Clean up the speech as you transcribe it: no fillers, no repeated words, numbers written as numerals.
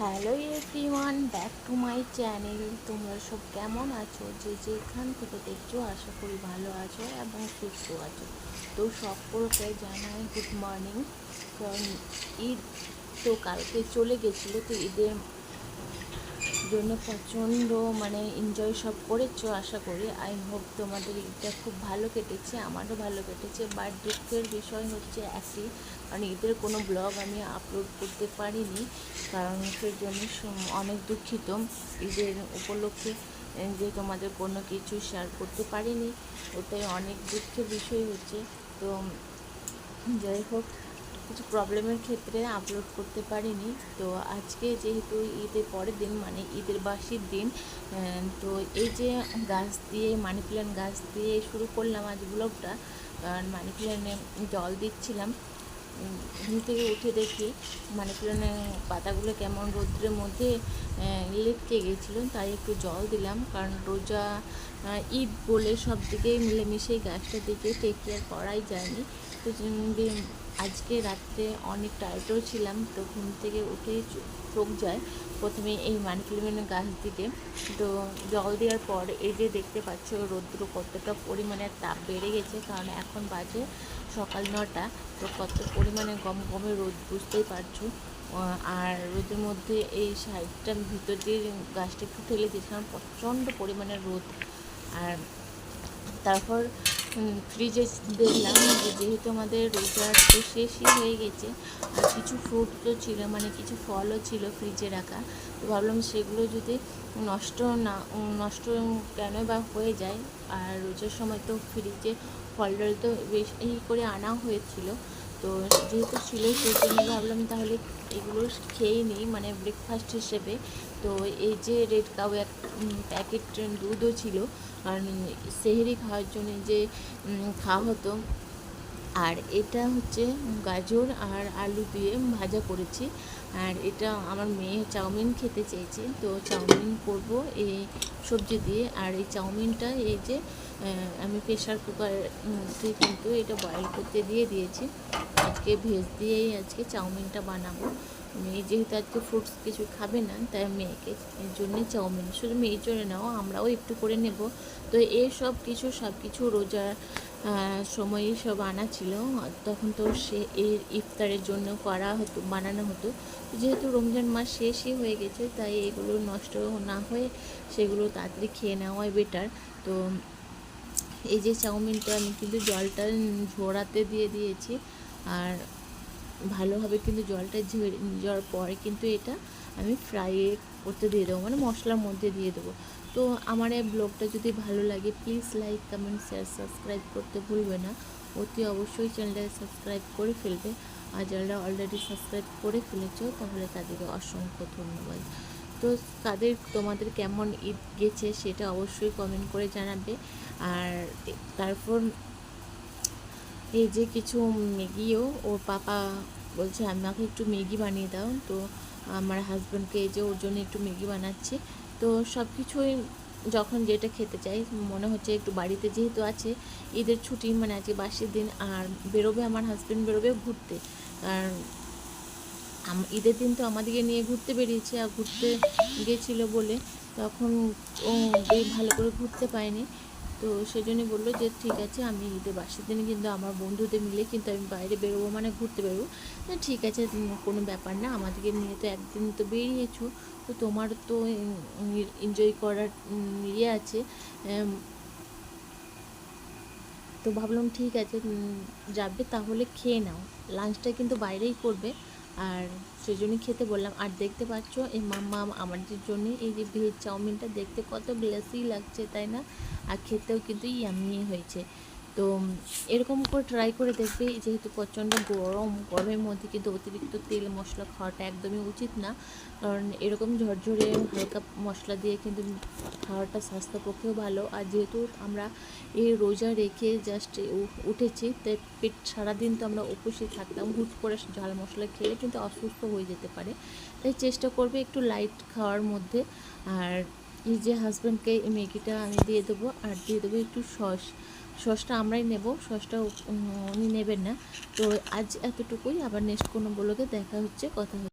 Hello everyone, back to my channel. তোমরা সব কেমন আছো? যে যেখান থেকে দেখছো আশা করি ভালো আছো এবং সুস্থ আছো। তো সকলকে জানাই গুড মর্নিং। কারণ ঈদ তো কালকে চলে গেছিলো, তো ঈদের জন্য প্রচণ্ড এনজয় সব করেছো আশা করি। আই হোপ তোমাদের ঈদটা খুব ভালো কেটেছে, আমারও ভালো কেটেছে। বাট দুঃখের বিষয় হচ্ছে একই, কারণ ঈদের কোনো ব্লগ আমি আপলোড করতে পারিনি, কারণ সেই জন্য অনেক দুঃখিত। ঈদের উপলক্ষে যে তোমাদের কোনো কিছু শেয়ার করতে পারিনি, ওটাই অনেক দুঃখের বিষয় হচ্ছে। তো যাই হোক, কিছু প্রবলেমের ক্ষেত্রে আপলোড করতে পারিনি। তো আজকে যেহেতু ঈদের পরের দিন, মানে ঈদের বাসির দিন, তো এই যে গাছ দিয়ে, মানি প্ল্যান্ট গাছ দিয়ে শুরু করলাম আজ ব্লগটা। কারণ মানি প্ল্যান্টে জল দিচ্ছিলাম, ঘুম থেকে উঠে দেখি মানি প্ল্যান্টের পাতাগুলো কেমন রৌদ্রের মধ্যে লেটকে গেছিলো, তাই একটু জল দিলাম। কারণ রোজা ঈদ বলে সব দিকেই মিলেমিশেই গাছটার দিকে টেক কেয়ার করাই যায়নি। তো আজকে রাত্রে অনেক টায়ার্ডও ছিলাম, তো ঘুম থেকে উঠেই চোখ যায় প্রথমে এই মানি প্ল্যান্টের গাছ দিকে। তো জল দেওয়ার পর এই যে দেখতে পাচ্ছ রৌদ্র কতটা পরিমাণে তাপ বেড়ে গেছে, কারণ এখন বাজে সকাল 9টা। তো কত পরিমাণে গমে রোদ বুঝতেই পারছো। আর রোদের মধ্যে এই সাইডটার ভিতর দিয়ে গাছটা একটু ঠেলে দিয়েছিলাম, প্রচণ্ড পরিমাণে রোদ। আর তারপর ফ্রিজে দেখলাম যে যেহেতু আমাদের রোজার তো শেষই হয়ে গেছে, আর কিছু ফ্রুট তো ছিল, কিছু ফলও ছিল ফ্রিজে রাখা। তো ভাবলাম সেগুলো যদি নষ্ট কেন বা হয়ে যায়। আর রোজার সময় তো ফ্রিজে ফল টল তো বেশি করে আনা হয়েছিল, তো যেহেতু ছিল সেই জন্য ভাবলাম তাহলে এগুলো খেয়েই নিই, ব্রেকফাস্ট হিসেবে। তো এই যে রেড কাউ এক প্যাকেট দুধও ছিল, আর সেহরি খাওয়ার জন্য যে খাওয়া হতো। আর এটা হচ্ছে গাজর আর আলু দিয়ে ভাজা করেছি। আর এটা আমার মেয়ে চাউমিন খেতে চেয়েছে, তো চাউমিন করব এই সবজি দিয়ে। আর এই চাউমিনটা এই যে আমি প্রেশার কুকারে কিন্তু এটা বয়েল করতে দিয়ে দিয়েছি। আজকে ভেজ দিয়েই আজকে চাউমিনটা বানাবো। মেয়ে যেহেতু আজকে ফ্রুটস কিছু খাবে না, তাই মেয়েকে এর জন্যে চাউমিন, শুধু মেয়ের জন্য নাও, আমরাও একটু করে নেব। তো এই সব কিছু রোজার সময়ই সব আনা ছিল, তখন তো সে এর ইফতারের জন্য বানানো হতো। যেহেতু রমজান মাস শেষই হয়ে গেছে, তাই এগুলো নষ্ট না হয়ে সেগুলো তাড়াতাড়ি খেয়ে নেওয়াই বেটার। তো এই যে চাউমিনটা আমি কিন্তু জলটা ঝরাতে দিয়ে দিয়েছি, আর ভালোভাবে কিন্তু জলটা যাওয়ার পরে কিন্তু এটা আমি ফ্রাই করতে দিয়ে দেবো, মশলার মধ্যে দিয়ে দেবো। তো আমার এই ব্লগটা যদি ভালো লাগে please like, comment, share, subscribe করতে ভুলবে না। অতি অবশ্যই চ্যানেলটা সাবস্ক্রাইব করে ফেলবে। আর যারা অলরেডি সাবস্ক্রাইব করে ফেলেছো তাহলে তাদেরকে অসংখ্য ধন্যবাদ। তো তোমাদের কেমন ঈদ গেছে সেটা অবশ্যই কমেন্ট করে জানাবে। আর তারপর এই যে কিছু ম্যাগিও ওর পাপা বলছে আমাকে একটু ম্যাগি বানিয়ে দাও। তো আমার হাজব্যান্ডকে এই যে ওর জন্য একটু ম্যাগি বানাচ্ছি। তো সব কিছুই যখন যেটা খেতে চাই, মনে হচ্ছে একটু বাড়িতে যেহেতু আছে ঈদের ছুটি, আজকে বাসির দিন, আর বেরোবে আমার হাজব্যান্ড বেরোবে ঘুরতে। আর ঈদের দিন তো আমাদেরকে নিয়ে ঘুরতে বেরিয়েছে, আর ঘুরতে গিয়েছিলো বলে তখন ও ভালো করে ঘুরতে পায়নি। তো সেই জন্যই বললো যে ঠিক আছে, আমি ঈদের বাসের দিনে কিন্তু আমার বন্ধুদের মিলে কিন্তু আমি বাইরে বেরোবো, ঘুরতে বেরোবো। ঠিক আছে, কোনো ব্যাপার না, আমাদেরকে নিয়ে তো একদিন তো বেরিয়েছো, তো তোমার তো এনজয় করার আছে। তো ভাবলাম ঠিক আছে, যাবে তাহলে খেয়ে নাও, লাঞ্চটা কিন্তু বাইরেই করবে। আর সেজন্যই খেতে বললাম। আর দেখতে পাচ্ছ এই মাম্মা আমাদের জন্য এই যে ভেজ চাউমিনটা দেখতে কত গ্লেসি লাগছে, তাই না? আর খেতেও কিন্তু ইয়াম্মি হয়েছে। তো এরকম করে ট্রাই করে দেখবে, যেহেতু প্রচণ্ড গরমের মধ্যে কিন্তু অতিরিক্ত তেল মশলা খাওয়াটা একদমই উচিত না। কারণ এরকম ঝরঝরে হালকা মশলা দিয়ে কিন্তু খাওয়াটা স্বাস্থ্যের পক্ষেও ভালো। আর যেহেতু আমরা এই রোজা রেখে জাস্ট উঠেছি, তাই পেট সারাদিন তো আমরা উপসে থাকতাম, হুট করে ঝাল মশলা খেলে কিন্তু অসুস্থ হয়ে যেতে পারে। তাই চেষ্টা করবে একটু লাইট খাওয়ার মধ্যে। আর এই যে হাজব্যান্ডকে এই ম্যাগিটা আমি দিয়ে দেবো, আর দিয়ে দেবো একটু সসটা আমরাই নেব, সসটা উনি নেবেন না। তো আজ এতটুকুই, আবার নেক্সট কোনো ব্লগে দেখা হচ্ছে, কথা হচ্ছে।